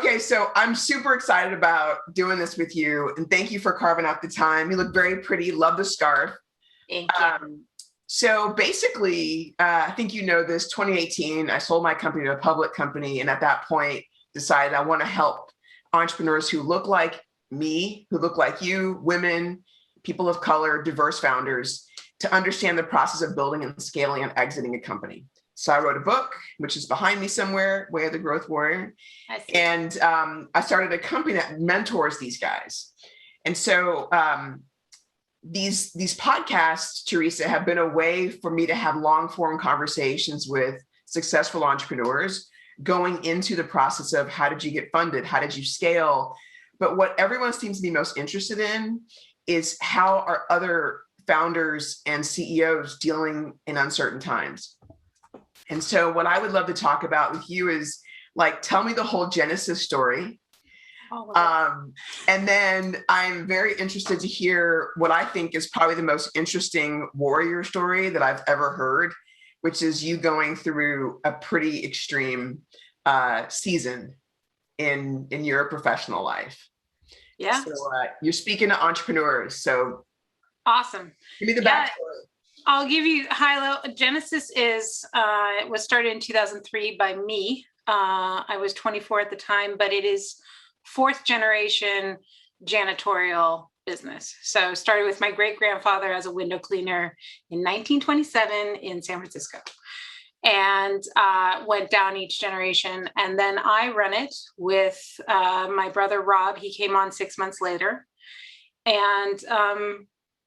Okay, so I'm super excited about doing this with you, and thank you for carving out the time. You look very pretty. Love the scarf. Thank you. So basically, I think you know this, 2018, I sold my company to a public company. And at that point, decided I want to help entrepreneurs who look like me, who look like you, women, people of color, diverse founders, to understand the process of building and scaling and exiting a company. So I wrote a book, which is behind me somewhere, Way of the Growth Warrior. And I started a company that mentors these guys. And so these podcasts, Teresa, have been a way for me to have long form conversations with successful entrepreneurs going into the process of how did you get funded? How did you scale? But what everyone seems to be most interested in is how are other founders and CEOs dealing in uncertain times? And so what I would love to talk about with you is like, tell me the whole Genesis story. And then I'm very interested to hear what I think is probably the most interesting warrior story that I've ever heard, which is you going through a pretty extreme season in your professional life. Yeah. So you're speaking to entrepreneurs. So awesome. Give me the backstory. I'll give you high-level. Genesis was started in 2003 by me. I was 24 at the time, but it is fourth generation janitorial business. So started with my great-grandfather as a window cleaner in 1927 in San Francisco, and went down each generation. And then I run it with my brother, Rob. He came on 6 months later. And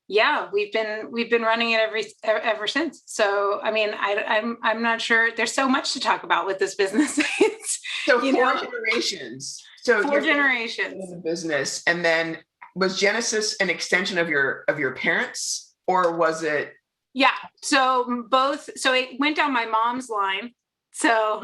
yeah, we've been running it ever since. So, I mean, I'm not sure. There's so much to talk about with this business. So four generations. So four generations in the business, and then was Genesis an extension of your parents, or was it? Yeah. So both. So it went down my mom's line. So,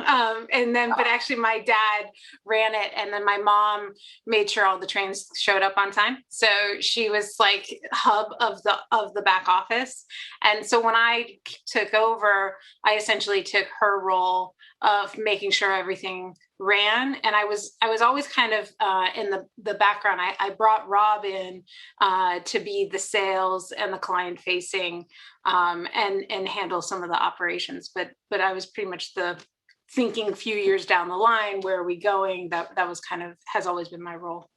and then, but actually my dad ran it, and then my mom made sure all the trains showed up on time. So she was like hub of the back office. And so when I took over, I essentially took her role of making sure everything ran. And I was always kind of in the background. I brought Rob in to be the sales and the client facing and handle some of the operations. But I was pretty much the thinking a few years down the line, where are we going? That was kind of has always been my role.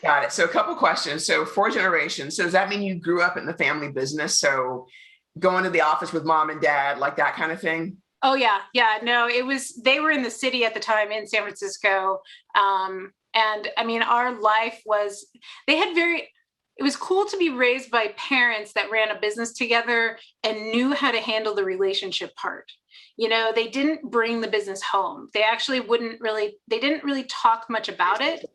Got it. So a couple questions. So 4 generations. So does that mean you grew up in the family business? So going to the office with mom and dad, like that kind of thing? Oh yeah. Yeah. No, they were in the city at the time in San Francisco. And I mean, our life was, it was cool to be raised by parents that ran a business together and knew how to handle the relationship part. You know, they didn't bring the business home. They actually they didn't really talk much about it.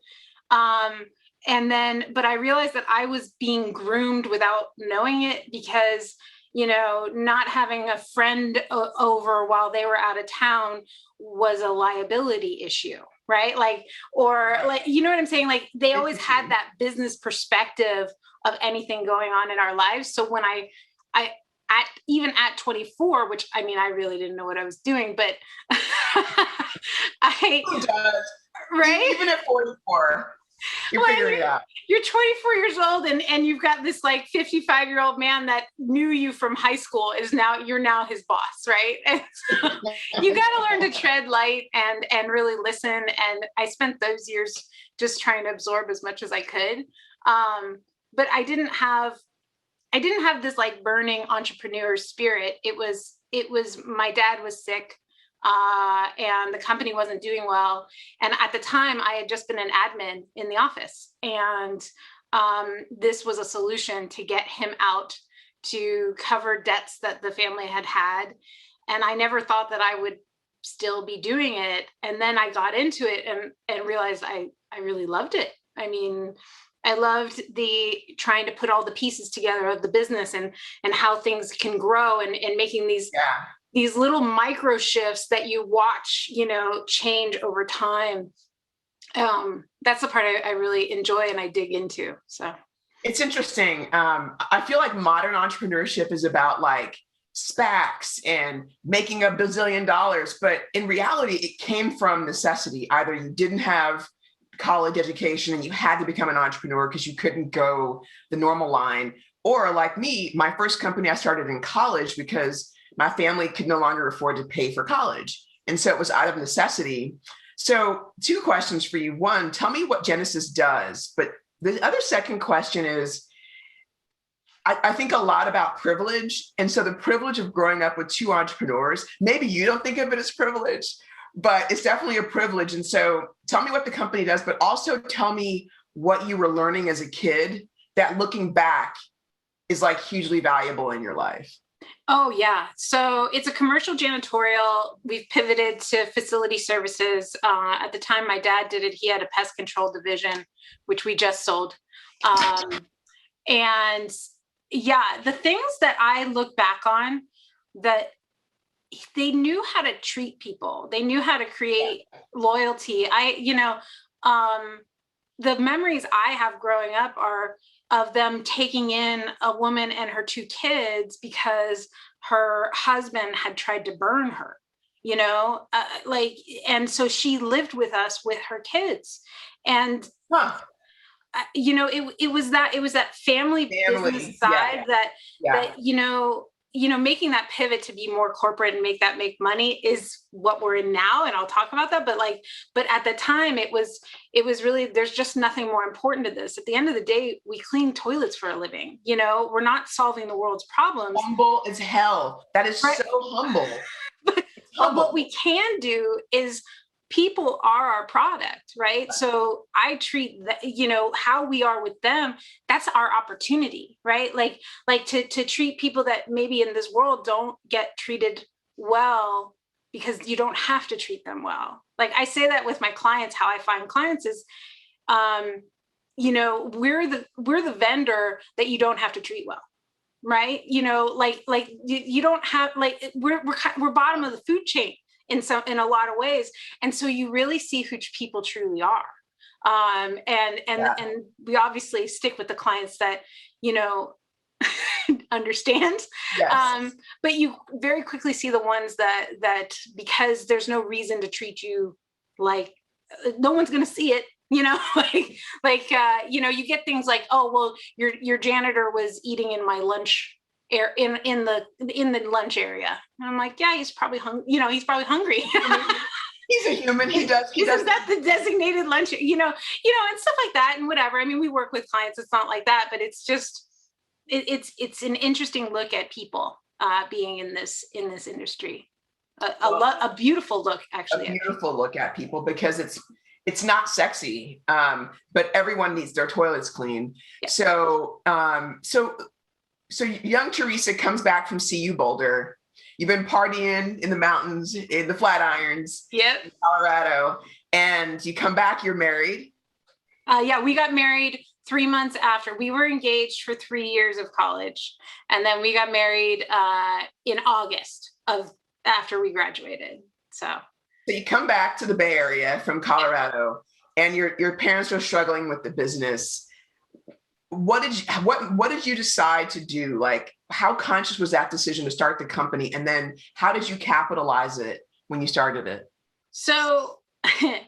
But I realized that I was being groomed without knowing it, because you know, not having a friend over while they were out of town was a liability issue, right? Like, you know what I'm saying? Like they always had that business perspective of anything going on in our lives. So when even at 24, which I mean, I really didn't know what I was doing, but Who does? Right? Even at 44. You're figuring it out. You're 24 years old and you've got this like 55-year-old man that knew you from high school you're now his boss, right? And so you got to learn to tread light and really listen. And I spent those years just trying to absorb as much as I could. But I didn't have this like burning entrepreneur spirit. It was my dad was sick. And the company wasn't doing well. And at the time I had just been an admin in the office, and this was a solution to get him out to cover debts that the family had. And I never thought that I would still be doing it. And then I got into it and realized I really loved it. I mean, I loved the trying to put all the pieces together of the business and how things can grow and making these little micro shifts that you watch, you know, change over time. That's the part I really enjoy and I dig into. So it's interesting. I feel like modern entrepreneurship is about like SPACs and making $1 bazillion, but in reality, it came from necessity. Either you didn't have college education and you had to become an entrepreneur because you couldn't go the normal line. Or like me, my first company I started in college because my family could no longer afford to pay for college. And so it was out of necessity. So 2 questions for you. One, tell me what Genesis does. But the other second question is, I think a lot about privilege. And so the privilege of growing up with 2 entrepreneurs, maybe you don't think of it as privilege, but it's definitely a privilege. And so tell me what the company does, but also tell me what you were learning as a kid that looking back is like hugely valuable in your life. Oh, yeah. So it's a commercial janitorial. We've pivoted to facility services. At the time my dad did it, he had a pest control division, which we just sold. And yeah, the things that I look back on, that they knew how to treat people. They knew how to create loyalty. The memories I have growing up are of them taking in a woman and her 2 kids because her husband had tried to burn her, and so she lived with us with her kids. And, it was that family business side that making that pivot to be more corporate and make money is what we're in now. And I'll talk about that. But at the time it was really, there's just nothing more important to this. At the end of the day, we clean toilets for a living. We're not solving the world's problems. Humble as hell. That is right. So humble. But what we can do is, people are our product, right? So I treat how we are with them, that's our opportunity, right? Like to treat people that maybe in this world don't get treated well, because you don't have to treat them well. Like I say that with my clients, how I find clients is, we're the vendor that you don't have to treat well. Right. You don't have, we're bottom of the food chain in a lot of ways. And so you really see who people truly are. And we obviously stick with the clients that, understand. Yes. But you very quickly see the ones that because there's no reason to treat you like, no one's going to see it, you get things like, oh, well, your janitor was eating in my lunch in the lunch area. And I'm like, yeah, he's probably hungry. He's probably hungry. He's a human. He does. Isn't that the designated lunch? And stuff like that and whatever. I mean, we work with clients. It's not like that, but it's just, it's an interesting look at people being in this industry. A beautiful look, actually. A beautiful look at people, because it's not sexy, but everyone needs their toilets clean. Yeah. So young Teresa comes back from CU Boulder. You've been partying in the mountains, in the Flatirons, yep, in Colorado, and you come back, you're married. Yeah, we got married 3 months after. We were engaged for 3 years of college. And then we got married in August after we graduated. So you come back to the Bay Area from Colorado, and your parents are struggling with the business. What did you decide to do? Like, how conscious was that decision to start the company? And then how did you capitalize it when you started it? So, I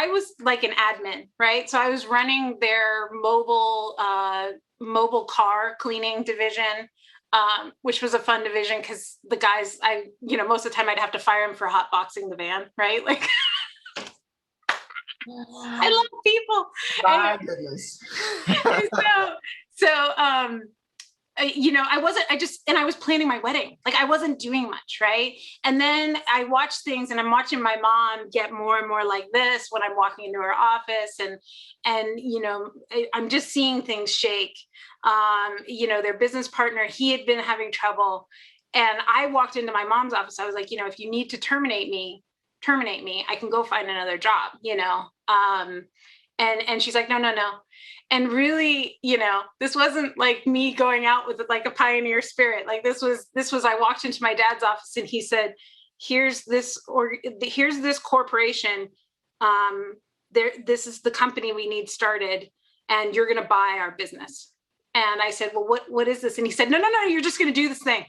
was like an admin, right? So I was running their mobile car cleaning division, which was a fun division because the guys, most of the time I'd have to fire them for hotboxing the van, right? Like, I love people. My goodness. I was planning my wedding. Like, I wasn't doing much. Right. And then I watched things, and I'm watching my mom get more and more like this when I'm walking into her office, and I'm just seeing things shake. Their business partner, he had been having trouble. And I walked into my mom's office. I was like, if you need to terminate me, I can go find another job, and she's like, no. And really, this wasn't like me going out with like a pioneer spirit. Like this was, I walked into my dad's office and he said, here's this corporation. This is the company we need started, and you're going to buy our business. And I said, well, what is this? And he said, no, you're just going to do this thing.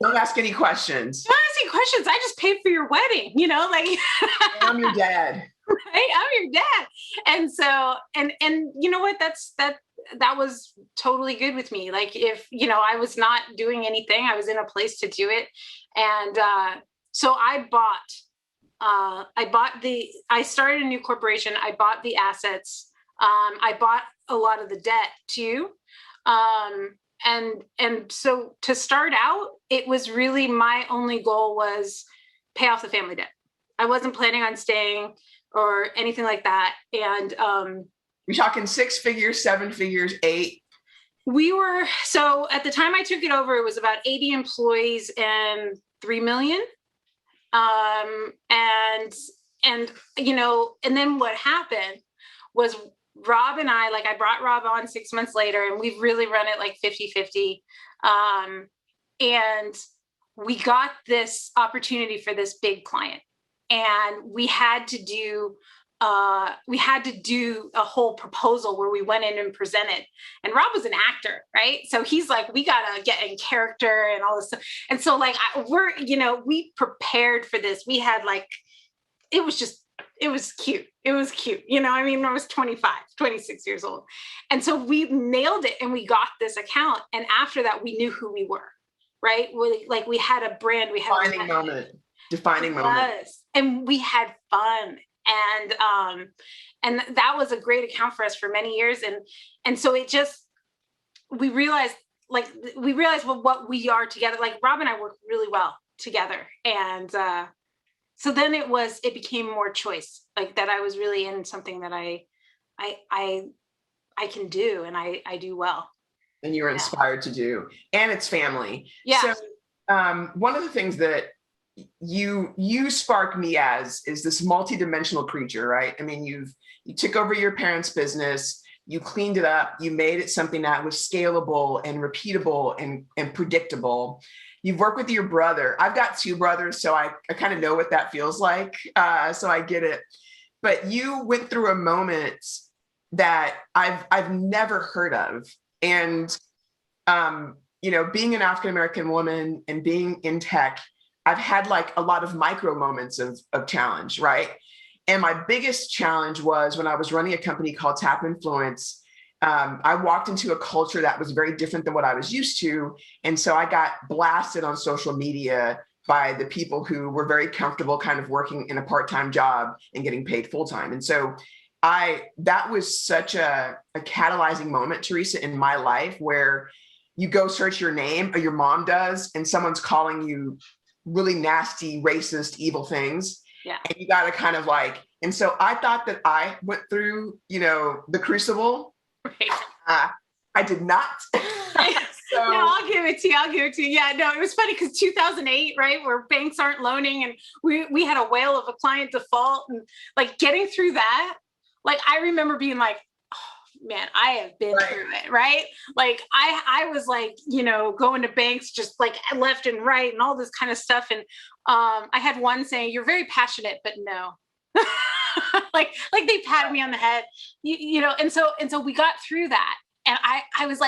Don't ask any questions. Don't ask asking questions. I just paid for your wedding, like I'm your dad. Right? I'm your dad. And so, and you know what, that was totally good with me. Like if, I was not doing anything, I was in a place to do it. And so I started a new corporation. I bought the assets. I bought a lot of the debt too. And so to start out, it was really, my only goal was pay off the family debt. I wasn't planning on staying or anything like that. And you're talking 6 figures, 7 figures, 8. So at the time I took it over, it was about 80 employees and 3 million. And then what happened was Rob and I brought Rob on 6 months later, and we've really run it like 50-50. And we got this opportunity for this big client, and we had to do a whole proposal where we went in and presented. And Rob was an actor, right? So he's like, we gotta get in character and all this stuff. And so we prepared for this. We had it was cute. It was cute. I was 25, 26 years old. And so we nailed it, and we got this account. And after that, we knew who we were, right? We had a brand, we had defining moment. And we had fun. And that was a great account for us for many years. And so we realized what we are together. Like Rob and I work really well together. And, so then it became more choice, like that I was really in something that I can do, and I do well. And you were inspired to do, and it's family. Yeah. So one of the things that you spark me as is this multidimensional creature, right? I mean, you took over your parents' business, you cleaned it up, you made it something that was scalable and repeatable and predictable. You've worked with your brother. I've got 2 brothers, so I kind of know what that feels like. So I get it. But you went through a moment that I've never heard of. And, being an African-American woman and being in tech, I've had a lot of micro moments of challenge, right? And my biggest challenge was when I was running a company called Tap Influence. I walked into a culture that was very different than what I was used to. And so I got blasted on social media by the people who were very comfortable kind of working in a part-time job and getting paid full-time. And so that was such a catalyzing moment, Teresa, in my life, where you go search your name, or your mom does, and someone's calling you really nasty, racist, evil things. Yeah. And you got to kind of and so I thought that I went through, the crucible. Right. I did not. No, I'll give it to you. Yeah, no, it was funny because 2008, right, where banks aren't loaning, and we had a whale of a client default, and getting through that, I remember being like, oh man, I have been through it, right? I was going to banks just left and right and all this kind of stuff. And I had one saying, "You're very passionate, but no." They patted me on the head, and so we got through that. And I was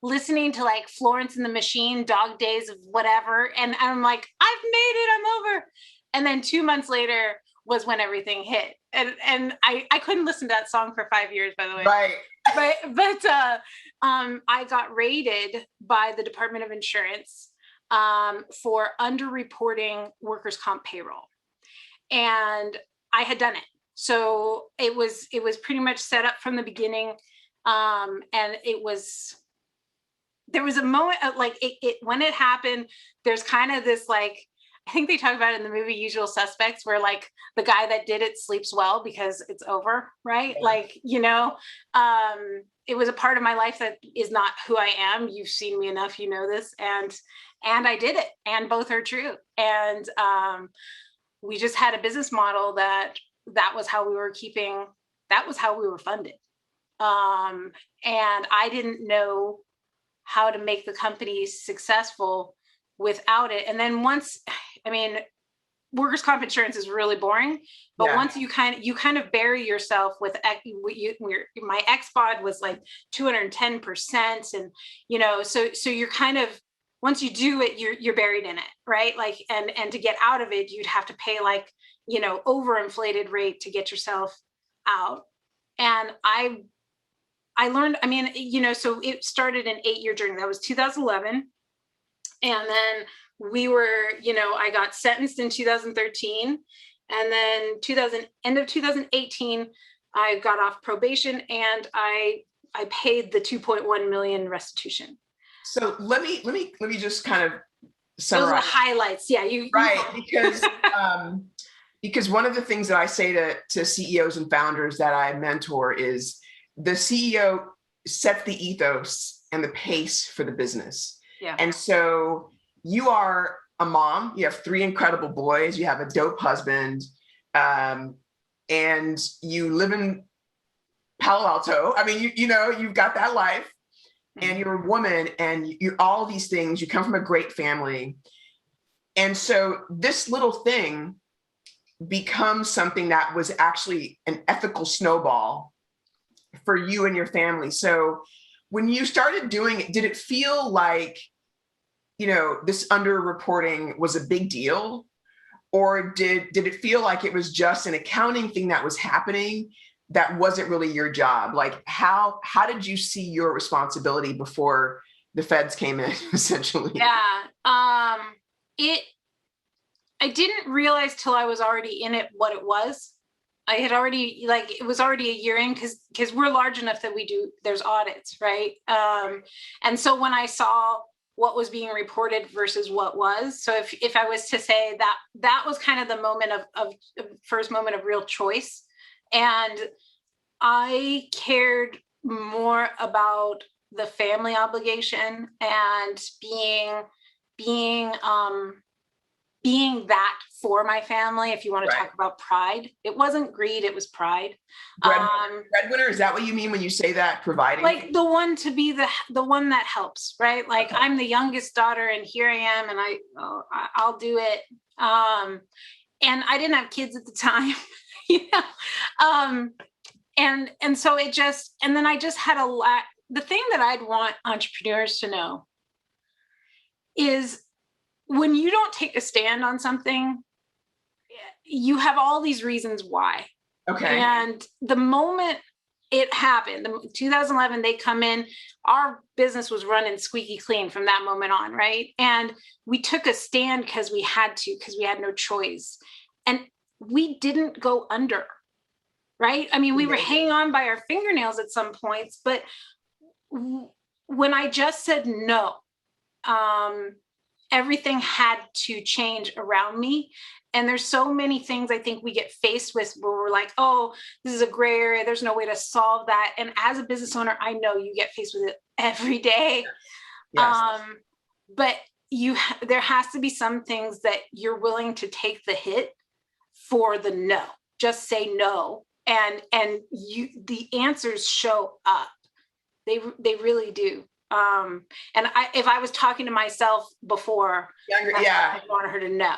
listening to Florence and the Machine, Dog Days of whatever. And I'm like, I've made it, I'm over. And then 2 months later was when everything hit. And I couldn't listen to that song for 5 years, by the way. Right. But I got raided by the Department of Insurance for underreporting workers' comp payroll. And I had done it. So it was pretty much set up from the beginning. And there was a moment of when it happened, there's kind of this, I think they talk about it in the movie Usual Suspects, where the guy that did it sleeps well because it's over, right? Yeah. It was a part of my life that is not who I am. You've seen me enough, you know this, and I did it, and both are true. And we just had a business model that was how we were funded. And I didn't know how to make the company successful without it. And then workers' comp insurance is really boring, but once you kind of bury yourself with my ex-bod was 210%. And, so you're kind of once you do it, you're buried in it, right? Like, and to get out of it, you'd have to pay like, overinflated rate to get yourself out. And I learned, I mean, so it started an 8-year journey. That was 2011. And then I got sentenced in 2013. And then end of 2018, I got off probation and I paid the 2.1 million restitution. So let me just kind of summarize. Those are the highlights. Yeah, right. Because one of the things that I say to CEOs and founders that I mentor is the CEO sets the ethos and the pace for the business. Yeah. And so you are a mom, you have 3 incredible boys, you have a dope husband, and you live in Palo Alto. I mean, you've got that life, and you're a woman, and you're all these things. You come from a great family. And so this little thing becomes something that was actually an ethical snowball for you and your family. So when you started doing it, did it feel like, this underreporting was a big deal? Or did it feel like it was just an accounting thing that was happening that wasn't really your job? Like, how did you see your responsibility before the feds came in, essentially? Yeah. I didn't realize till I was already in it what it was. I had already, it was already a year in because we're large enough that there's audits, right? And so when I saw what was being reported versus what was, so if I was to say that was kind of the moment of first moment of real choice. And I cared more about the family obligation and being that for my family. If you want to talk about pride, it wasn't greed, it was pride. Breadwinner, is that what you mean when you say that? Providing, like the one to be the one that helps, right? Like, okay. I'm the youngest daughter, and here I am, and I'll do it. And I didn't have kids at the time, and so it just, and then I just had the thing that I'd want entrepreneurs to know is, when you don't take a stand on something, you have all these reasons why. Okay. And the moment it happened, 2011, they come in, our business was running squeaky clean from that moment on, right? And we took a stand because we had no choice. And we didn't go under, right? I mean, we were hanging on by our fingernails at some points, but when I just said no, everything had to change around me. And there's so many things I think we get faced with where we're like, oh, this is a gray area, there's no way to solve that. And as a business owner, I know you get faced with it every day. Yes. But there has to be some things that you're willing to take the hit for the no. Just say no. And the answers show up. They really do. And if I was talking to myself before, I wanted her to know,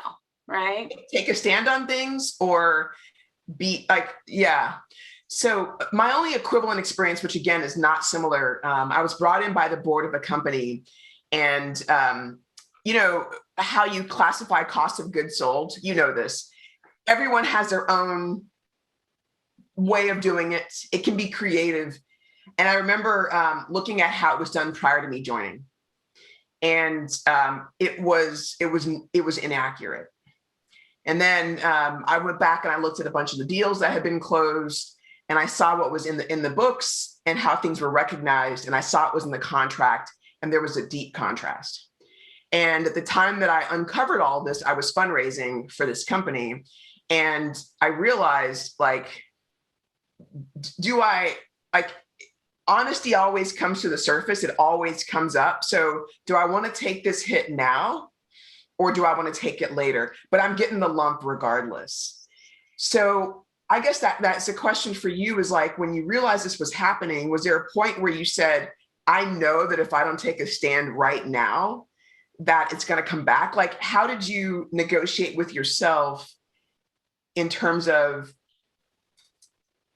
right? Take a stand on things or be like, yeah. So my only equivalent experience, which again is not similar, I was brought in by the board of a company, and how you classify cost of goods sold, this. Everyone has their own way of doing it. It can be creative. And I remember looking at how it was done prior to me joining, and it was inaccurate. And then I went back and I looked at a bunch of the deals that had been closed, and I saw what was in the books and how things were recognized, and I saw it was in the contract, and there was a deep contrast. And at the time that I uncovered all this, I was fundraising for this company, and I realized, honesty always comes to the surface. It always comes up. So do I want to take this hit now, or do I want to take it later? But I'm getting the lump regardless. So I guess that's a question for you, is like, when you realized this was happening, was there a point where you said, I know that if I don't take a stand right now, that it's going to come back? Like, how did you negotiate with yourself in terms of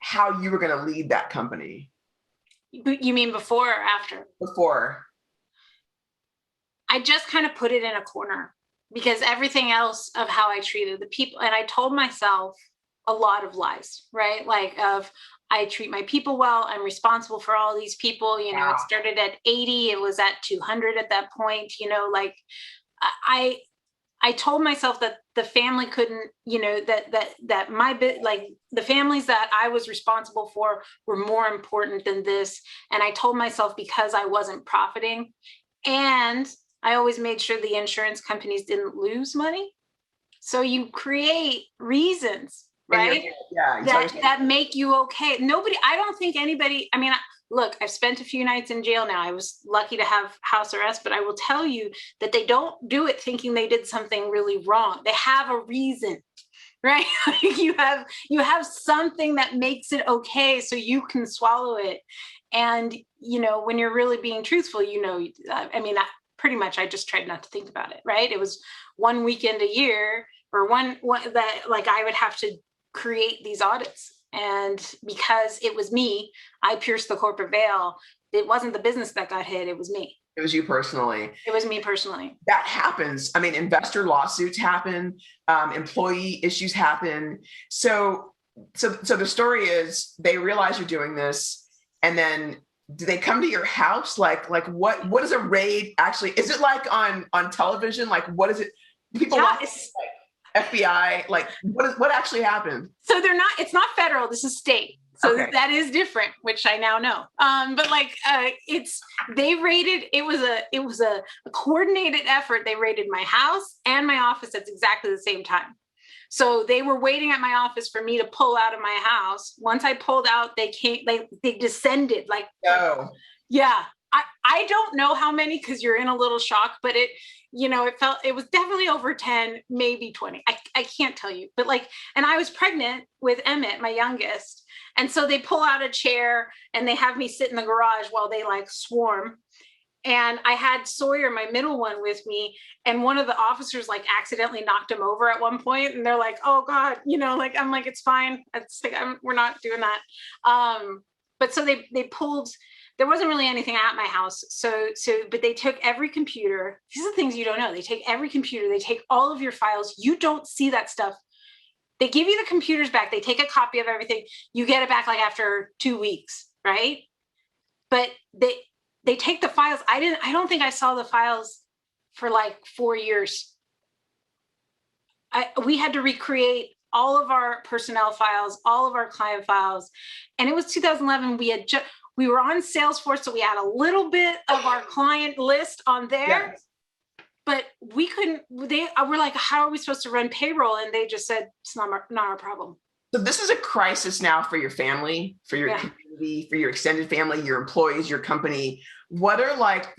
how you were going to lead that company? You mean before or after? Before. I just kind of put it in a corner because everything else of how I treated the people, and I told myself a lot of lies, right? Like I treat my people well. I'm responsible for all these people. You know, it started at 80. It was at 200 at that point. You know, like I told myself that the family couldn't, you know, that my bit, like the families that I was responsible for were more important than this. And I told myself because I wasn't profiting, and I always made sure the insurance companies didn't lose money. So you create reasons, right? That make you okay. I don't think anybody, I mean, look, I've spent a few nights in jail now. I was lucky to have house arrest, but I will tell you that they don't do it thinking they did something really wrong. They have a reason, right? you have something that makes it okay so you can swallow it. And, you know, when you're really being truthful, you know, I mean, pretty much I just tried not to think about it, right? It was one weekend a year or one that like I would have to create these audits. And because it was me, I pierced the corporate veil. It wasn't the business that got hit. It was me. It was you personally. It was me personally. That happens. I mean, investor lawsuits happen, employee issues happen. So the story is they realize you're doing this, and then do they come to your house? Like what is a raid actually? Is it like on television? Like what is it? People watch like FBI. Like what actually happened? So it's not federal. This is state. So that is different, which I now know. But like they raided. It was a coordinated effort. They raided my house and my office at exactly the same time. So they were waiting at my office for me to pull out of my house. Once I pulled out, they came, they descended like, oh, yeah. I don't know how many, because you're in a little shock, but it was definitely over 10, maybe 20. I can't tell you, but like, and I was pregnant with Emmett, my youngest. And so they pull out a chair and they have me sit in the garage while they like swarm. And I had Sawyer, my middle one, with me. And one of the officers like accidentally knocked him over at one point. And they're like, oh God, you know, like, I'm like, it's fine. It's like, we're not doing that. But so they pulled, there wasn't really anything at my house. But they took every computer. These are the things you don't know. They take every computer. They take all of your files. You don't see that stuff. They give you the computers back. They take a copy of everything. You get it back like after 2 weeks, right? But they take the files. I don't think I saw the files for like 4 years. We had to recreate all of our personnel files, all of our client files. And it was 2011. We were on Salesforce, so we had a little bit of our client list on there. Yes. But we couldn't, we're like, how are we supposed to run payroll? And they just said, it's not our problem. So this is a crisis now for your family, for your community, for your extended family, your employees, your company. What are like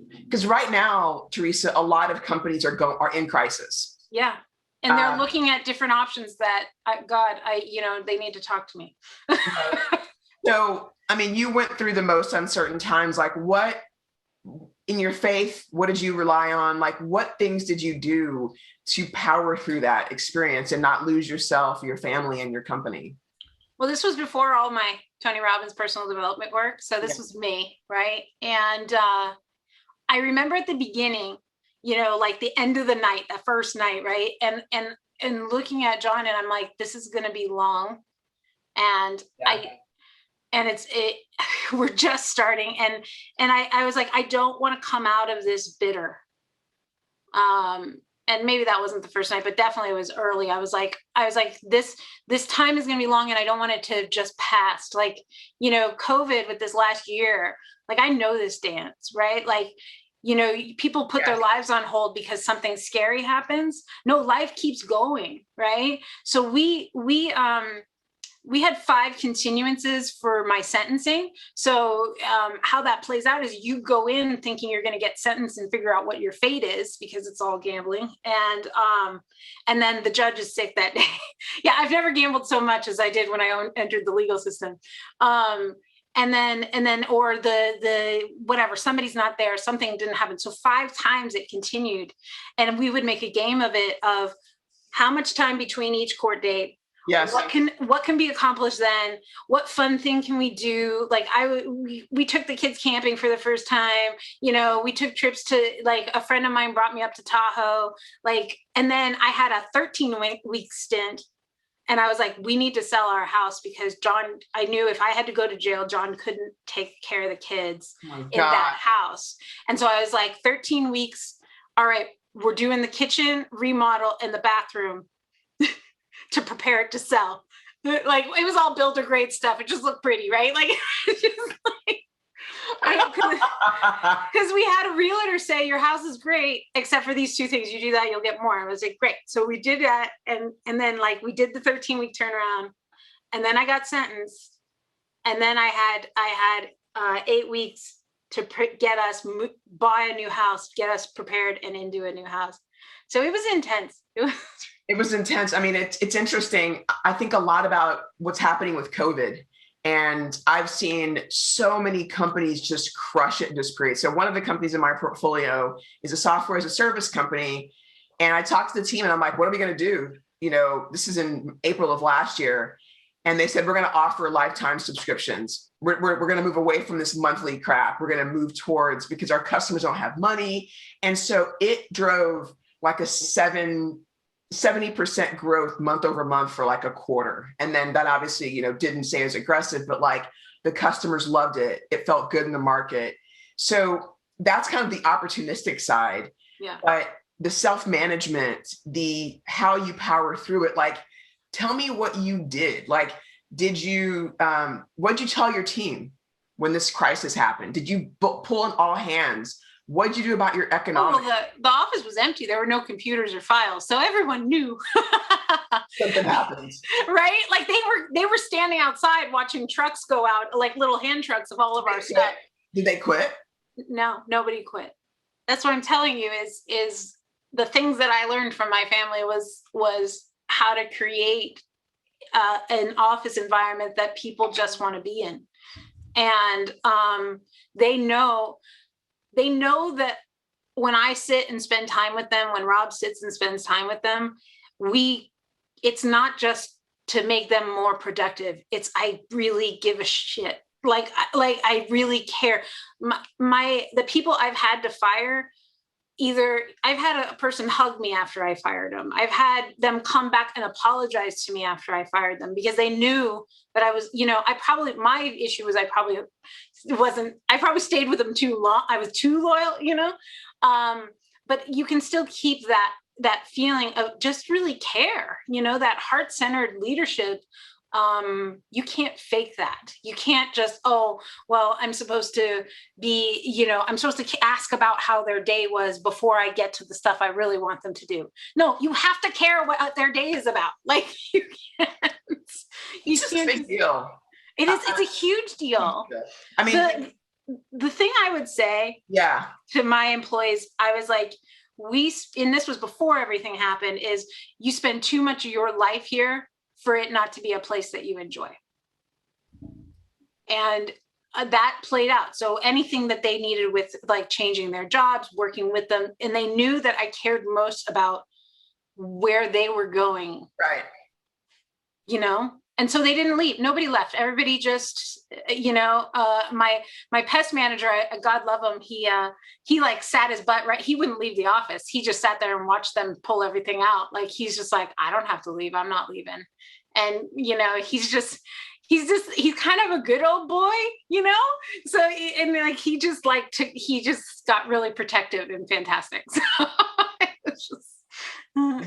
because right now, Teresa, a lot of companies are in crisis. Yeah. And they're looking at different options that they need to talk to me. So, I mean, you went through the most uncertain times. Like what in your faith, what did you rely on? Like what things did you do to power through that experience and not lose yourself, your family, and your company? Well, this was before all my Tony Robbins personal development work. So this was me, right? And I remember at the beginning, you know, like the end of the night, that first night, right? And looking at John, and I'm like, this is going to be long. And we're just starting. And I was like, I don't want to come out of this bitter. And maybe that wasn't the first night, but definitely it was early. I was like, this time is going to be long and I don't want it to just pass. Like, you know, COVID with this last year, like, I know this dance, right? Like, you know, people put their lives on hold because something scary happens. No, life keeps going, right? So we had 5 continuances for my sentencing. So how that plays out is you go in thinking you're going to get sentenced and figure out what your fate is because it's all gambling. And then the judge is sick that day. Yeah, I've never gambled so much as I did when I entered the legal system. And then, or the whatever, somebody's not there, something didn't happen. So 5 times it continued. And we would make a game of it of how much time between each court date, Yes. What can be accomplished then? What fun thing can we do? Like we took the kids camping for the first time. You know, we took trips to, like, a friend of mine brought me up to Tahoe. Like, and then I had a 13-week stint. And I was like, we need to sell our house because John, I knew if I had to go to jail, John couldn't take care of the kids in that house. And so I was like, 13 weeks. All right, we're doing the kitchen remodel and the bathroom to prepare it to sell. Like, it was all builder grade stuff. It just looked pretty, right? Like, because we had a realtor say, your house is great, except for these two things. You do that, you'll get more. I was like, great. So we did that. And then, like, we did the 13-week turnaround, and then I got sentenced. And then I had 8 weeks to get us buy a new house, get us prepared and into a new house. So it was intense. It was intense. I mean, it's interesting. I think a lot about what's happening with COVID. And I've seen so many companies just crush it in this period. So one of the companies in my portfolio is a software as a service company. And I talked to the team and I'm like, what are we going to do? You know, this is in April of last year. And they said, we're going to offer lifetime subscriptions. We're going to move away from this monthly crap. We're going to move towards, because our customers don't have money. And so it drove like a 70% growth month over month for like a quarter. And then that obviously, you know, didn't stay as aggressive, but like the customers loved it. It felt good in the market. So that's kind of the opportunistic side. Yeah. But the self-management, the how you power through it, like, tell me what you did. Like, did you, what'd you tell your team when this crisis happened? Did you pull in all hands? What'd you do about your economics? Oh, well, the office was empty. There were no computers or files. So everyone knew something happens. Right? Like they were standing outside watching trucks go out, like little hand trucks of all of our stuff. Did they quit? No, nobody quit. That's what I'm telling you is the things that I learned from my family was how to create an office environment that people just want to be in. And they know that when I sit and spend time with them, when Rob sits and spends time with them, it's not just to make them more productive. It's, I really give a shit. Like I really care. The people I've had to fire, either I've had a person hug me after I fired them. I've had them come back and apologize to me after I fired them because they knew that I was, you know, my issue was I probably stayed with them too long. I was too loyal, you know? But you can still keep that feeling of just really care, you know, that heart-centered leadership. You can't fake that. You can't just, oh, well, I'm supposed to be, you know, I'm supposed to ask about how their day was before I get to the stuff I really want them to do. No, you have to care what their day is about. Like, you can't. It's just a big deal. It is. It's a huge deal. I mean, the thing I would say to my employees, I was like, and this was before everything happened, is you spend too much of your life here for it not to be a place that you enjoy. And that played out. So anything that they needed with, like, changing their jobs, working with them, and they knew that I cared most about where they were going. Right. You know? And so they didn't leave. Nobody left. Everybody just, you know, my pest manager, God love him. He like sat his butt right. He wouldn't leave the office. He just sat there and watched them pull everything out. Like, he's just like, I don't have to leave. I'm not leaving. And, you know, he's kind of a good old boy, you know? So, and like, he just got really protective and fantastic. So it's just,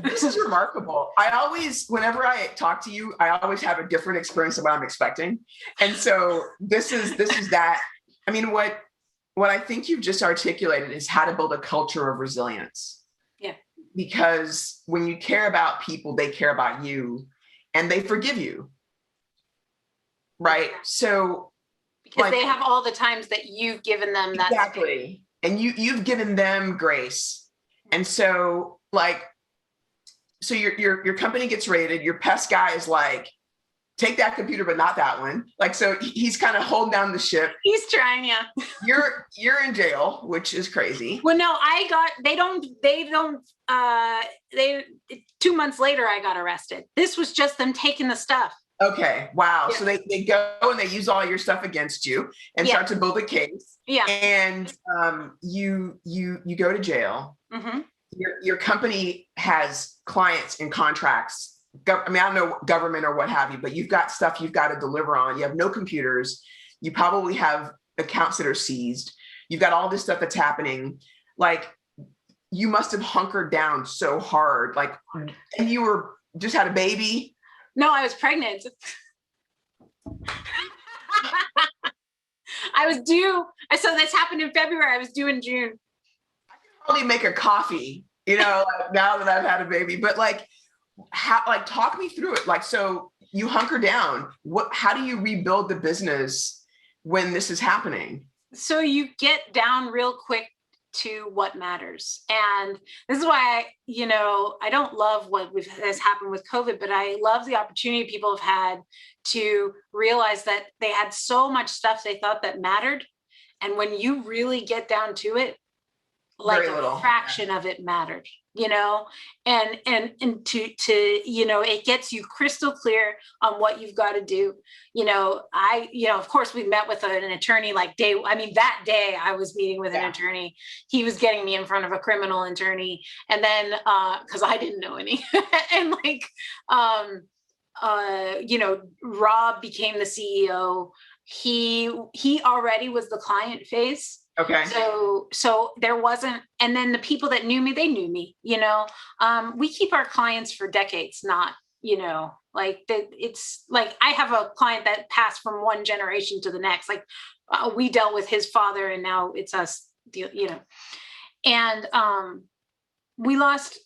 this is remarkable. Whenever I talk to you, I always have a different experience of what I'm expecting. And so this is that. I mean, what I think you've just articulated is how to build a culture of resilience. Yeah. Because when you care about people, they care about you and they forgive you. Right. So because they have all the times that you've given them that. Exactly. And you've given them grace. And so, like, so your company gets raided, your pest guy is like take that computer, but not that one. Like, so he's kind of holding down the ship. He's trying, yeah. You're in jail, which is crazy. Well, no, they 2 months later, I got arrested. This was just them taking the stuff. Okay. Wow. Yeah. So they go and they use all your stuff against you and start to build a case. Yeah. And you go to jail. Mm-hmm. Your company has clients and contracts. I mean, I don't know government or what have you, but you've got stuff you've got to deliver on. You have no computers. You probably have accounts that are seized. You've got all this stuff that's happening. Like, you must have hunkered down so hard. Like, and you were just had a baby. No, I was pregnant. I was due. So this happened in February. I was due in June. I can hardly make a coffee, like, now that I've had a baby. But like, talk me through it. Like, so you hunker down. How do you rebuild the business when this is happening? So you get down real quick to what matters. And this is why I don't love what has happened with COVID, but I love the opportunity people have had to realize that they had so much stuff they thought that mattered. And when you really get down to it, like a fraction of it mattered, and to it gets you crystal clear on what you've got to do. Of course we met with an attorney that day I was meeting with an attorney. He was getting me in front of a criminal attorney. And then, cause I didn't know any and Rob became the CEO. He already was the client face. Okay. So there wasn't, and then the people that knew me, they knew me, we keep our clients for decades, not, it's like, I have a client that passed from one generation to the next. Like we dealt with his father and now it's us, and we lost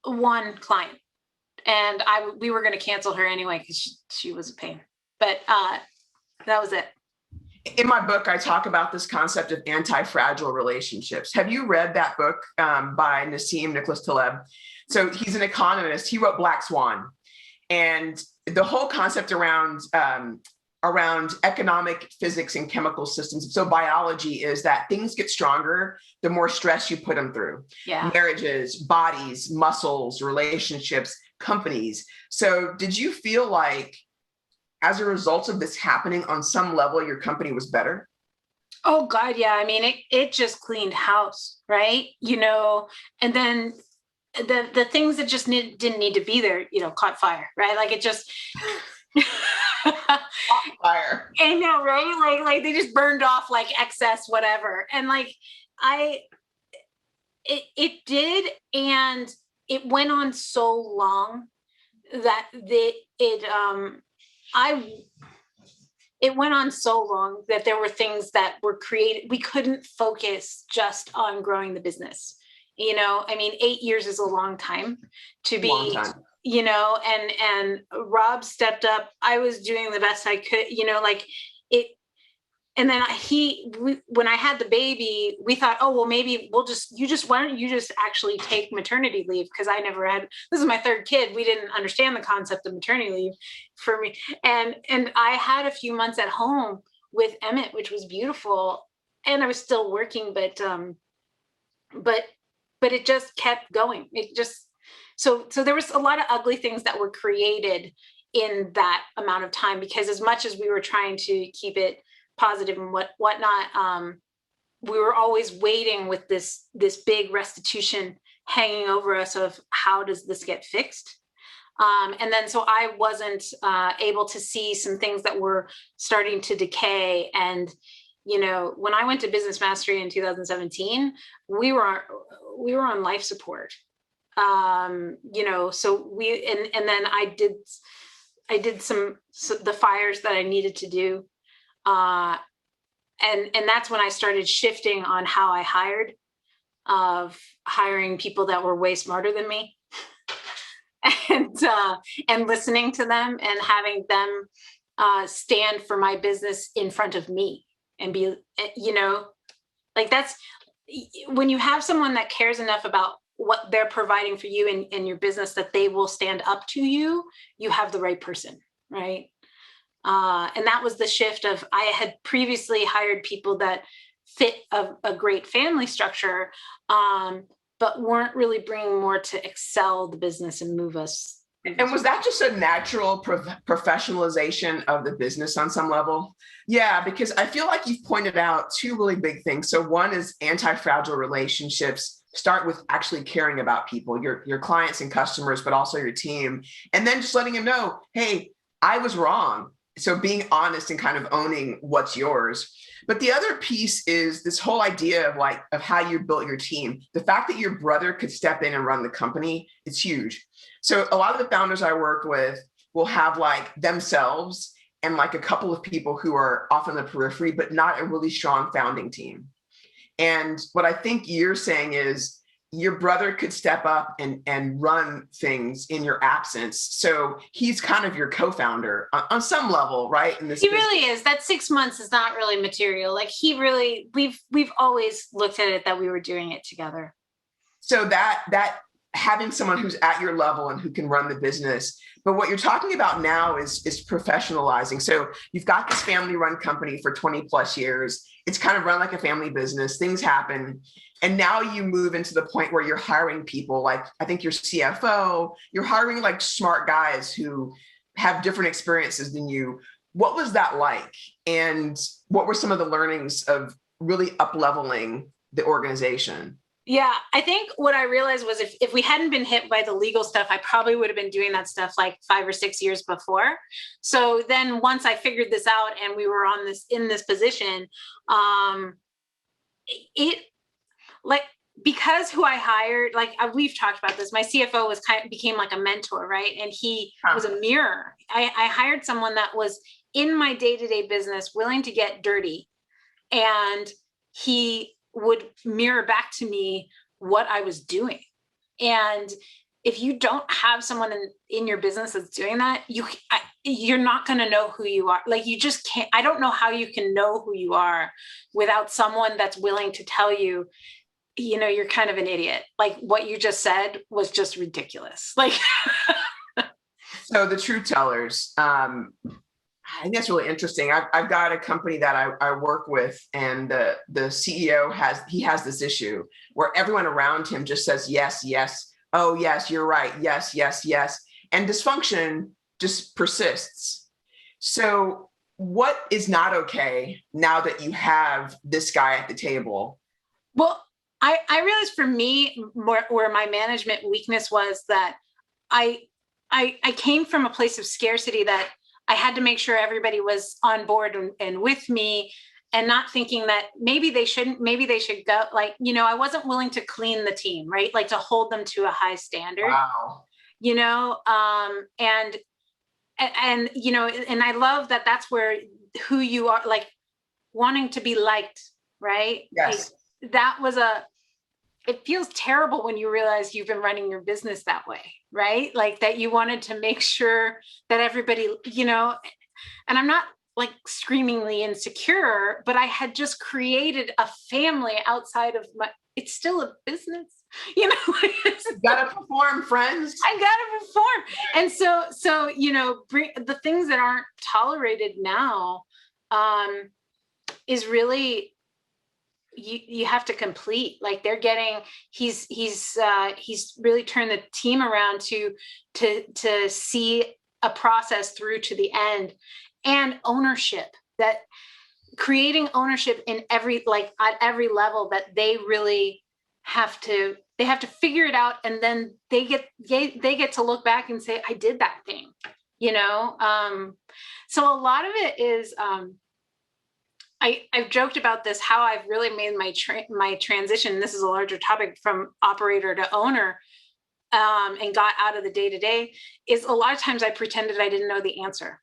one client and we were going to cancel her anyway, because she was a pain, but that was it. In my book, I talk about this concept of anti-fragile relationships. Have you read that book by Nassim Nicholas Taleb? So he's an economist. He wrote Black Swan. And the whole concept around economic physics and chemical systems, so biology, is that things get stronger the more stress you put them through. Yeah. Marriages, bodies, muscles, relationships, companies. So did you feel like, as a result of this happening, on some level, your company was better? Oh God, yeah. I mean, it just cleaned house, right? And then the things that just didn't need to be there, caught fire, right? Like it just caught fire. I know, right? Like they just burned off like excess, whatever. And like it did, and it went on so long that it went on so long that there were things that were created. We couldn't focus just on growing the business. 8 years is a long time to be, and Rob stepped up. I was doing the best I could, it. And then when I had the baby, we thought, oh, well, maybe why don't you just actually take maternity leave? Because this is my third kid. We didn't understand the concept of maternity leave for me. And I had a few months at home with Emmett, which was beautiful. And I was still working, but it just kept going. So there was a lot of ugly things that were created in that amount of time, because as much as we were trying to keep it positive and whatnot, we were always waiting with this big restitution hanging over us of how does this get fixed. And then so I wasn't able to see some things that were starting to decay. And when I went to Business Mastery in 2017, we were on life support. So and then I did the fires that I needed to do. And that's when I started shifting on how I hired, of hiring people that were way smarter than me and listening to them and having them stand for my business in front of me and be, that's when you have someone that cares enough about what they're providing for you and your business that they will stand up to you, you have the right person. right? And that was the shift of, I had previously hired people that fit a great family structure, but weren't really bringing more to excel the business and move us. And was that just a natural professionalization of the business on some level? Yeah, because I feel like you've pointed out two really big things. So one is anti-fragile relationships start with actually caring about people, your clients and customers, but also your team. And then just letting them know, hey, I was wrong. So being honest and kind of owning what's yours. But the other piece is this whole idea of how you built your team. The fact that your brother could step in and run the company, it's huge. So a lot of the founders I work with will have like themselves and like a couple of people who are off on the periphery, but not a really strong founding team. And what I think you're saying is your brother could step up and run things in your absence. So he's kind of your co-founder on some level, right? In this he really is. That 6 months is not really material. Like he really, we've always looked at it that we were doing it together. So that having someone who's at your level and who can run the business. But what you're talking about now is professionalizing. So you've got this family run company for 20 plus years. It's kind of run like a family business. Things happen. And now you move into the point where you're hiring people like, I think your CFO, you're hiring like smart guys who have different experiences than you. What was that like? And what were some of the learnings of really up-leveling the organization? Yeah, I think what I realized was if we hadn't been hit by the legal stuff, I probably would have been doing that stuff like 5 or 6 years before. So then once I figured this out and we were in this position, it like, because who I hired, like we've talked about this, my CFO became like a mentor, right? And he was a mirror. I hired someone that was in my day-to-day business, willing to get dirty. And he would mirror back to me what I was doing. And if you don't have someone in your business that's doing that, you're not going to know who you are. Like you just can't. I don't know how you can know who you are without someone that's willing to tell you, you know, you're kind of an idiot. Like what you just said was just ridiculous. Like, so the truth tellers, I think that's really interesting. I've got a company that I work with, and the CEO has this issue where everyone around him just says, yes, yes. Oh, yes, you're right. Yes, yes, yes. And dysfunction just persists. So what is not okay now that you have this guy at the table? Well, I realized for me, where my management weakness was that I came from a place of scarcity that I had to make sure everybody was on board and with me, and not thinking that maybe they shouldn't, maybe they should go. Like, you know, I wasn't willing to clean the team, right? Like to hold them to a high standard, wow. You know, and, you know, and I love that that's where who you are, like wanting to be liked, right? Yes. Like, it feels terrible when you realize you've been running your business that way, right? Like that you wanted to make sure that everybody, you know, and I'm not like screamingly insecure, but I had just created a family outside of it's still a business, you know. You gotta perform, friends. I gotta perform. And so, you know, the things that aren't tolerated now is really, you have to complete. Like they're getting, he's really turned the team around to see a process through to the end, and ownership, that creating ownership in at every level, that they really they have to figure it out. And then they get to look back and say, I did that thing, you know? So a lot of it is, I've joked about this, how I've really made my transition. This is a larger topic, from operator to owner, and got out of the day-to-day, is a lot of times I pretended I didn't know the answer.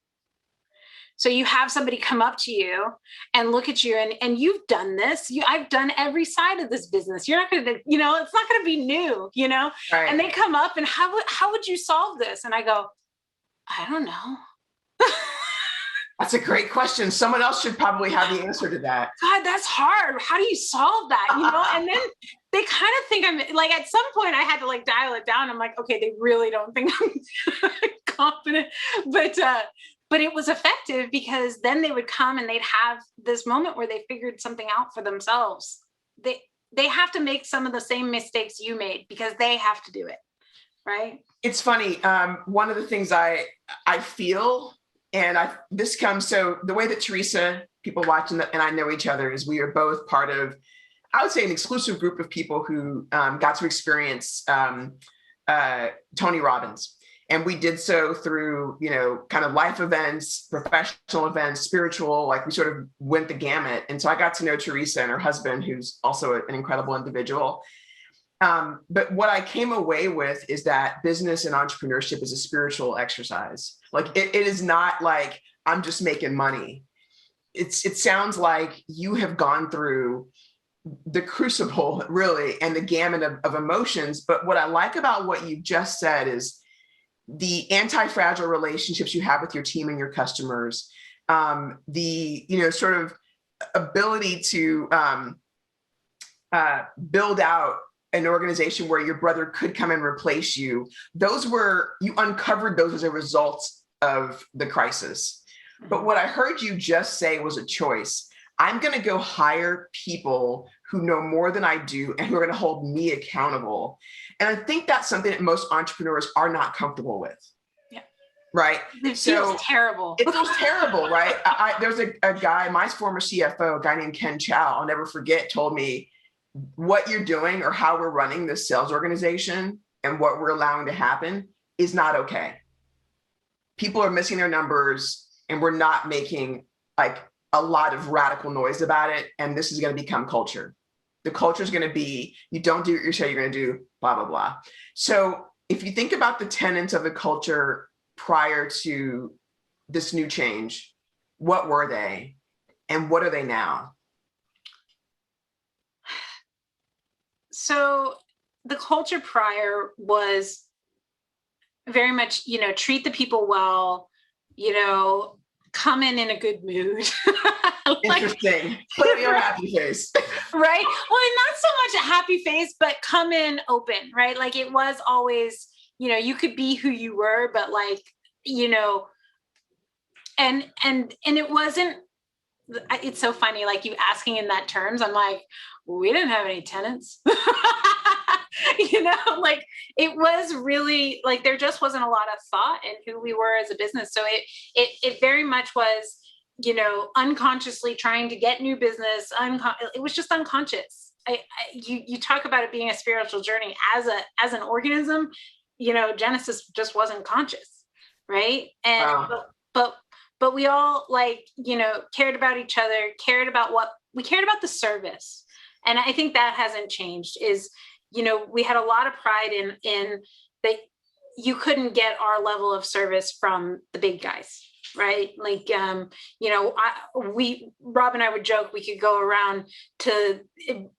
So you have somebody come up to you and look at you, and you've done this. I've done every side of this business. You're not going to, you know, it's not going to be new, you know. Right. And they come up and how would you solve this? And I go, I don't know. That's a great question. Someone else should probably have the answer to that. God, that's hard. How do you solve that? You know, and then they kind of think I'm like, at some point I had to like dial it down. I'm like, okay, they really don't think I'm confident, but it was effective because then they would come and they'd have this moment where they figured something out for themselves. They have to make some of the same mistakes you made because they have to do it, right? It's funny. One of the things I feel, and this comes, so the way that Teresa, people watching and I know each other, is we are both part of, I would say, an exclusive group of people who got to experience Tony Robbins. And we did so through, kind of life events, professional events, spiritual, like we sort of went the gamut. And so I got to know Teresa and her husband, who's also an incredible individual. But what I came away with is that business and entrepreneurship is a spiritual exercise. Like it is not like I'm just making money. It sounds like you have gone through the crucible, really, and the gamut of emotions. But what I like about what you just said is the anti-fragile relationships you have with your team and your customers, the sort of ability to build out an organization where your brother could come and replace you. You uncovered those as a result of the crisis. But what I heard you just say was a choice. I'm going to go hire people who know more than I do and who are going to hold me accountable. And I think that's something that most entrepreneurs are not comfortable with. Yeah. Right. It feels terrible. It feels terrible, right? There's a guy, my former CFO, a guy named Ken Chow, I'll never forget, told me, what you're doing or how we're running this sales organization and what we're allowing to happen is not okay. People are missing their numbers and we're not making like a lot of radical noise about it. And this is going to become culture. The culture is going to be, you don't do what you say you're going to do, blah, blah, blah. So if you think about the tenets of the culture prior to this new change, what were they and what are they now? So the culture prior was very much, treat the people well, come in a good mood. Interesting. Put your happy face. Right. Well, and not so much a happy face, but come in open, right? Like it was always, you could be who you were, but like, and it wasn't, it's so funny, like you asking in that terms, I'm like, we didn't have any tenants. Like it was really like there just wasn't a lot of thought in who we were as a business. So it very much was, unconsciously trying to get new business. It was just unconscious. You talk about it being a spiritual journey as an organism. Genesis just wasn't conscious, right? And wow. But we all cared about each other, cared about the service. And I think that hasn't changed is, we had a lot of pride in that you couldn't get our level of service from the big guys, right? Like, Rob and I would joke, we could go around to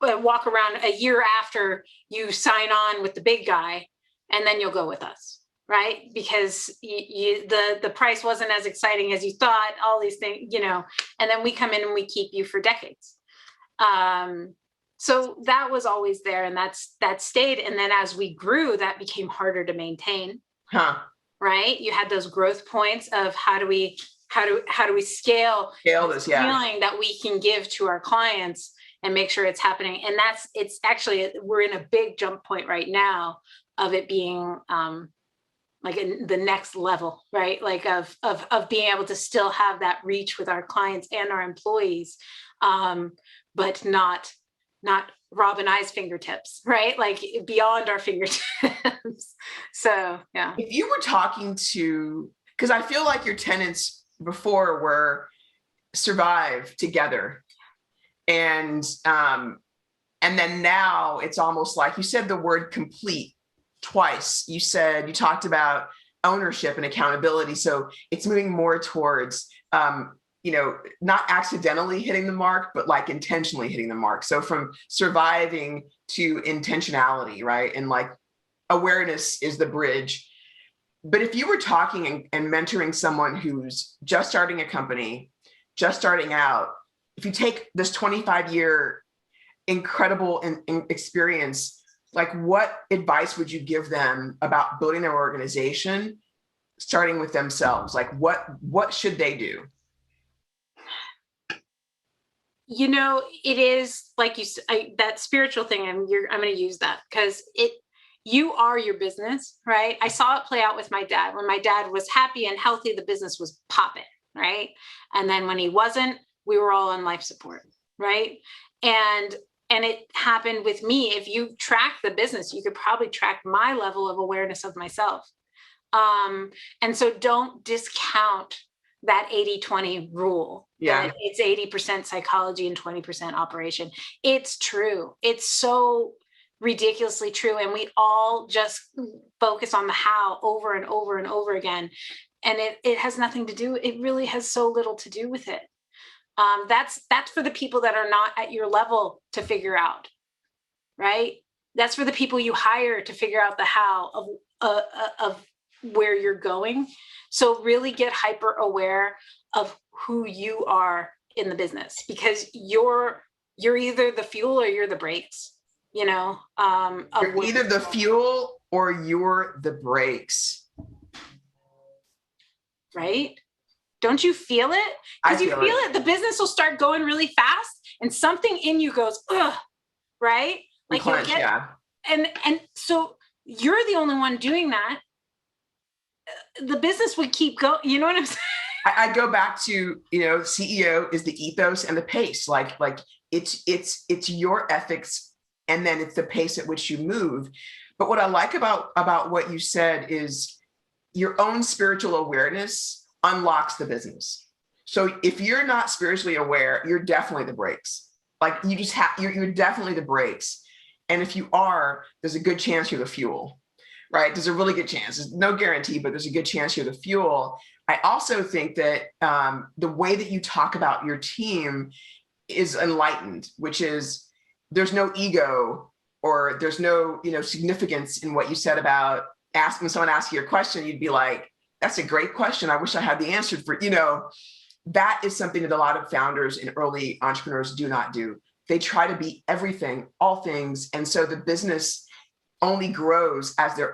walk around a year after you sign on with the big guy, and then you'll go with us. Right? Because the price wasn't as exciting as you thought, all these things, and then we come in and we keep you for decades. So that was always there and that stayed. And then as we grew, that became harder to maintain. Right? You had those growth points of how do we scale this feeling that we can give to our clients and make sure it's happening. And it's actually, we're in a big jump point right now of it being, like in the next level, right? Like of being able to still have that reach with our clients and our employees, but not Rob and I's fingertips, right? Like beyond our fingertips. So, yeah. If you were talking to, because I feel like your tenants before were survive together. And then now it's almost like you said the word complete twice. You talked about ownership and accountability. So it's moving more towards, not accidentally hitting the mark, but like intentionally hitting the mark. So from surviving to intentionality, right? And like awareness is the bridge. But if you were talking and mentoring someone who's just starting a company, just starting out, if you take this 25-year incredible experience, like what advice would you give them about building their organization starting with themselves? Like what should they do? It is like that spiritual thing. I'm going to use that because you are your business, right? I saw it play out with my dad. When my dad was happy and healthy, the business was popping, right? And then when he wasn't, we were all on life support, right? And it happened with me. If you track the business, you could probably track my level of awareness of myself. And so don't discount that 80-20 rule. Yeah. That it's 80% psychology and 20% operation. It's true. It's so ridiculously true. And we all just focus on the how over and over and over again. And it has nothing to do. It really has so little to do with it. That's for the people that are not at your level to figure out, right? That's for the people you hire to figure out the how of where you're going. So really get hyper aware of who you are in the business, because you're either the fuel or you're the brakes, You're either the fuel or you're the brakes. Right? Don't you feel it? Because you feel it. The business will start going really fast and something in you goes, ugh, right? Like Clench, yeah. And so you're the only one doing that. The business would keep going. You know what I'm saying? I go back to, CEO is the ethos and the pace. Like it's your ethics, and then it's the pace at which you move. But what I like about what you said is your own spiritual awareness unlocks the business. So if you're not spiritually aware, you're definitely the brakes. Like you just you're definitely the brakes. And if you are, there's a good chance you're the fuel, right? There's a really good chance. There's no guarantee, but there's a good chance you're the fuel. I also think that the way that you talk about your team is enlightened, which is there's no ego or there's no, significance in what you said about when someone asks you a question, you'd be like, that's a great question. I wish I had the answer for, that is something that a lot of founders and early entrepreneurs do not do. They try to be everything, all things. And so the business only grows as their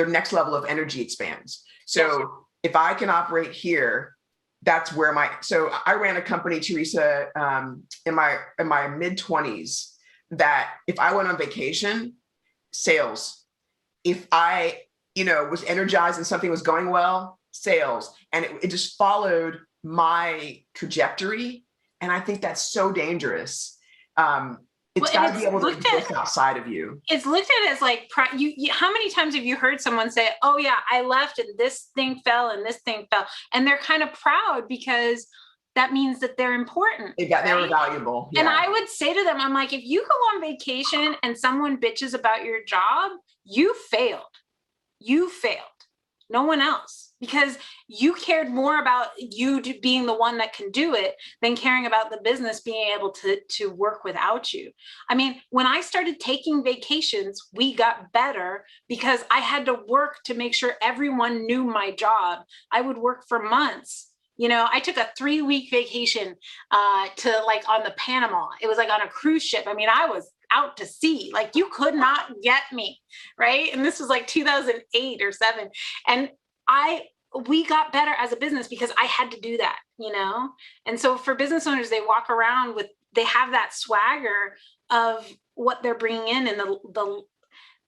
next level of energy expands. So if I can operate here, that's where so I ran a company, Teresa, in my mid-20s, that if I went on vacation, sales. If I, was energized and something was going well, sales. And it just followed my trajectory. And I think that's so dangerous. It's got to be able to exist outside of you. It's looked at as like, how many times have you heard someone say, oh yeah, I left and this thing fell and this thing fell. And they're kind of proud because that means that they're important. They were valuable. Yeah. And I would say to them, I'm like, if you go on vacation and someone bitches about your job, you failed. You failed. No one else, because you cared more about you being the one that can do it than caring about the business being able to work without you. I mean, when I started taking vacations, we got better because I had to work to make sure everyone knew my job. I would work for months. I took a 3-week vacation to like on the Panama. It was like on a cruise ship. I mean, I was out to sea. Like you could not get me, right? And this was like 2008 or 7. And we got better as a business because I had to do that, And so for business owners, they walk around they have that swagger of what they're bringing in. And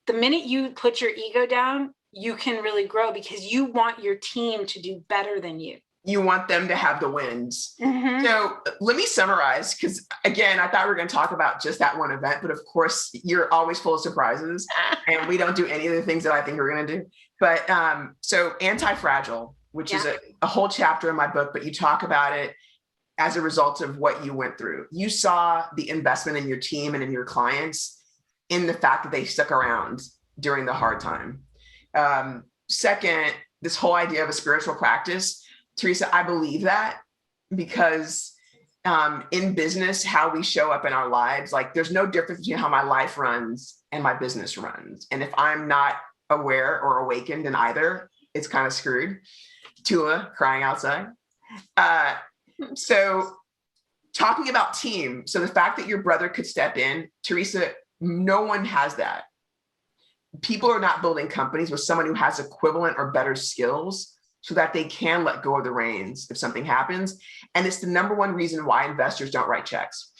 the minute you put your ego down, you can really grow because you want your team to do better than you. You want them to have the wins. Mm-hmm. So let me summarize, because again, I thought we were going to talk about just that one event, but of course you're always full of surprises and we don't do any of the things that I think we're going to do. But so Anti-Fragile, which is a whole chapter in my book, but you talk about it as a result of what you went through. You saw the investment in your team and in your clients in the fact that they stuck around during the hard time. Second, this whole idea of a spiritual practice, Teresa, I believe that because in business, how we show up in our lives, like there's no difference between how my life runs and my business runs. And if I'm not aware or awakened in either, it's kind of screwed. Tula crying outside. So talking about team. So the fact that your brother could step in, Teresa, no one has that. people are not building companies with someone who has equivalent or better skills so that they can let go of the reins if something happens. And it's the number one reason why investors don't write checks.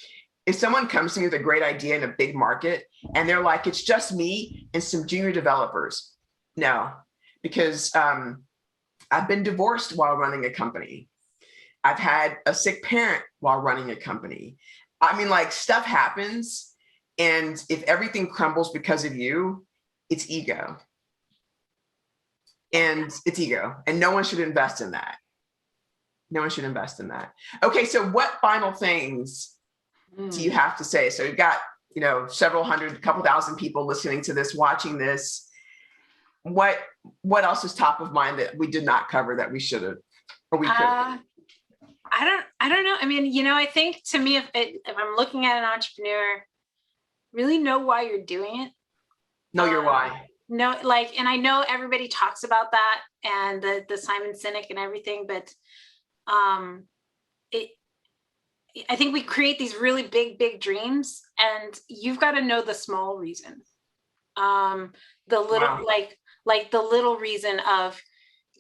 If someone comes to me with a great idea in a big market and they're like, it's just me and some junior developers. No, because I've been divorced while running a company. I've had a sick parent while running a company. I mean, like, stuff happens. And if everything crumbles because of you, it's ego. And it's ego. And no one should invest in that. No one should invest in that. Okay, so what final things do you have to say? So you've got, several hundred, a couple thousand people listening to this, watching this. What else is top of mind that we did not cover that we should have, or we could have? I don't know. I mean, I think to me, if I'm looking at an entrepreneur, really know why you're doing it. Know your why. No, and I know everybody talks about that and the Simon Sinek and everything, but I think we create these really big dreams, and you've got to know the small reason. The little, like the little reason of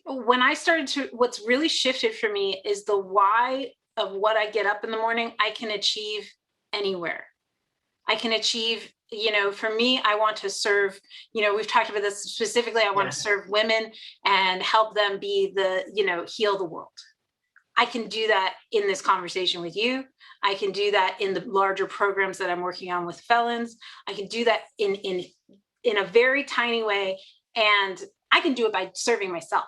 when I started to, what's really shifted for me is the why of what I get up in the morning. I can achieve anywhere. I can achieve, for me, I want to serve, we've talked about this specifically. I want to serve women and help them be heal the world. I can do that in this conversation with you. I can do that in the larger programs that I'm working on with felons. I can do that in a very tiny way. And I can do it by serving myself,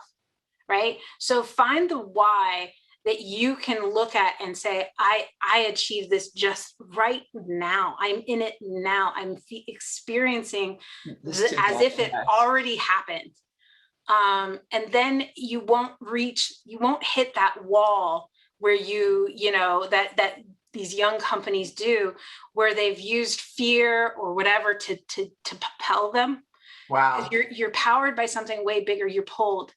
right? So find the why that you can look at and say, I achieve this just right now. I'm in it now. I'm experiencing as if it already happened. And then you won't hit that wall where that these young companies do, where they've used fear or whatever to propel them. Wow. You're powered by something way bigger. You're pulled.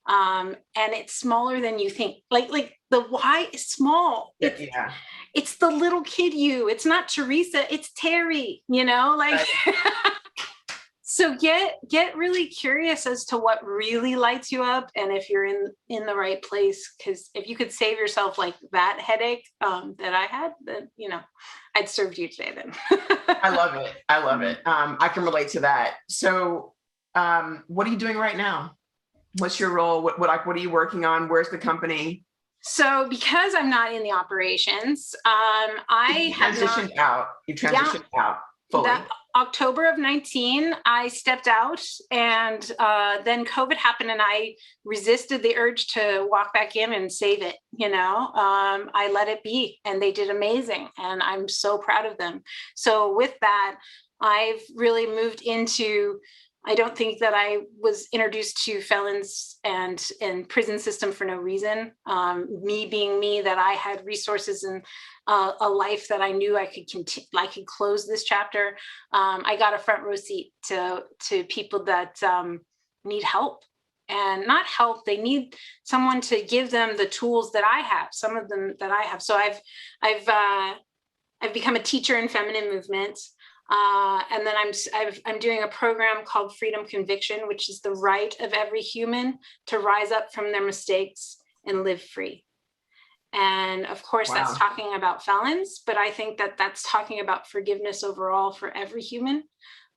And it's smaller than you think. Like the why is small. It's the little kid you. It's not Teresa. It's Terry. So get really curious as to what really lights you up, and if you're in the right place. Because if you could save yourself like that headache that I had, then I'd served you today. Then I love it. I can relate to that. So, what are you doing right now? What's your role? What are you working on? Where's the company? So because I'm not in the operations, I transitioned out. You transitioned out fully. October of 19, I stepped out, and then COVID happened, and I resisted the urge to walk back in and save it. I let it be, and they did amazing, and I'm so proud of them. So with that, I've really moved into. I don't think that I was introduced to felons and prison system for no reason. Me being me, that I had resources and a life that I knew I could continue. I could close this chapter. I got a front row seat to people that need help, and not help. They need someone to give them the tools that I have. Some of them that I have. So I've become a teacher in feminine movement. And then I'm doing a program called Freedom Conviction, which is the right of every human to rise up from their mistakes and live free. And of course, that's talking about felons, but I think that that's talking about forgiveness overall for every human.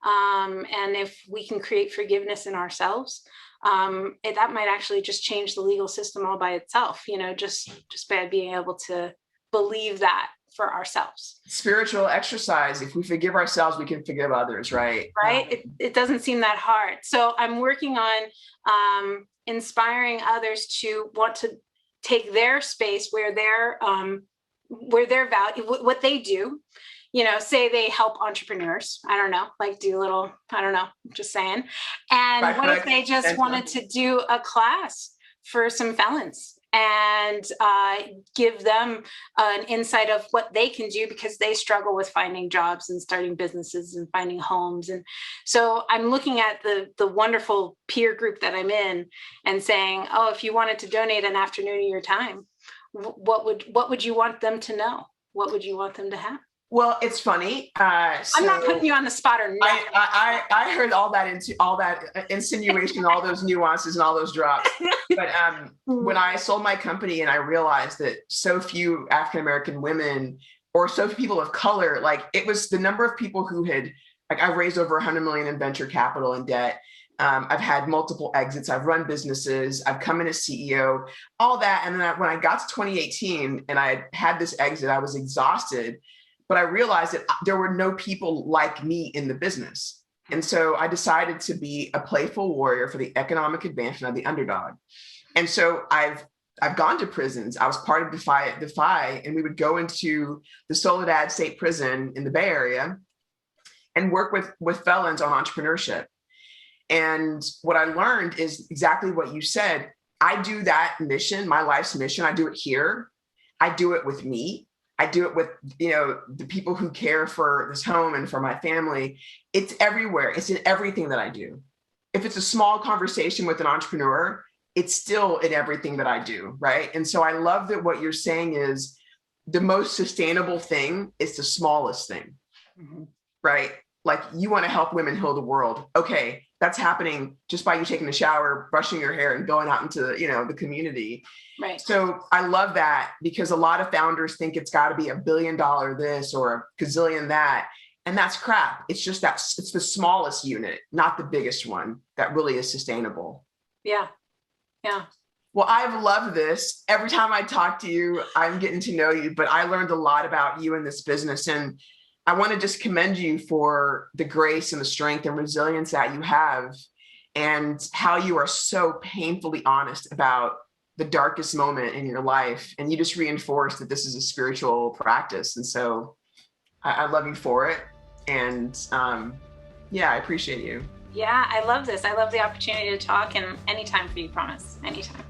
And if we can create forgiveness in ourselves, that might actually just change the legal system all by itself, just by being able to believe that for ourselves. Spiritual exercise. If we forgive ourselves, we can forgive others, right? Right. It doesn't seem that hard. So I'm working on inspiring others to want to take their space where their value, what they do, say they help entrepreneurs. I don't know, just saying. And what if they just wanted to do a class for some felons and give them an insight of what they can do, because they struggle with finding jobs and starting businesses and finding homes. And so I'm looking at the wonderful peer group that I'm in and saying, oh, if you wanted to donate an afternoon of your time, what would you want them to know? What would you want them to have? Well, it's funny. I'm not putting you on the spot or not. I heard all that insinuation, all those nuances and all those drops. But when I sold my company and I realized that so few African-American women or so few people of color, like it was the number of people who had, like I've raised over 100 million in venture capital and debt. I've had multiple exits. I've run businesses. I've come in as CEO, all that. And then when I got to 2018 and I had this exit, I was exhausted. But I realized that there were no people like me in the business. And so I decided to be a playful warrior for the economic advancement of the underdog. And so I've gone to prisons. I was part of Defy, and we would go into the Soledad State Prison in the Bay Area and work with felons on entrepreneurship. And what I learned is exactly what you said. I do that mission, my life's mission. I do it here. I do it with me. I do it with, the people who care for this home and for my family. It's everywhere. It's in everything that I do. If it's a small conversation with an entrepreneur, it's still in everything that I do, right? And so I love that what you're saying is the most sustainable thing is the smallest thing, right? Like you want to help women heal the world. Okay, that's happening just by you taking a shower, brushing your hair, and going out into the community. Right. So I love that because a lot of founders think it's got to be $1 billion this or a gazillion that. And that's crap. It's just that it's the smallest unit, not the biggest one that really is sustainable. Yeah. Yeah. Well, I've loved this. Every time I talk to you, I'm getting to know you, but I learned a lot about you in this business. And I want to just commend you for the grace and the strength and resilience that you have and how you are so painfully honest about the darkest moment in your life. And you just reinforce that this is a spiritual practice. And so I love you for it. And I appreciate you. Yeah, I love this. I love the opportunity to talk, and anytime for you, promise. Anytime.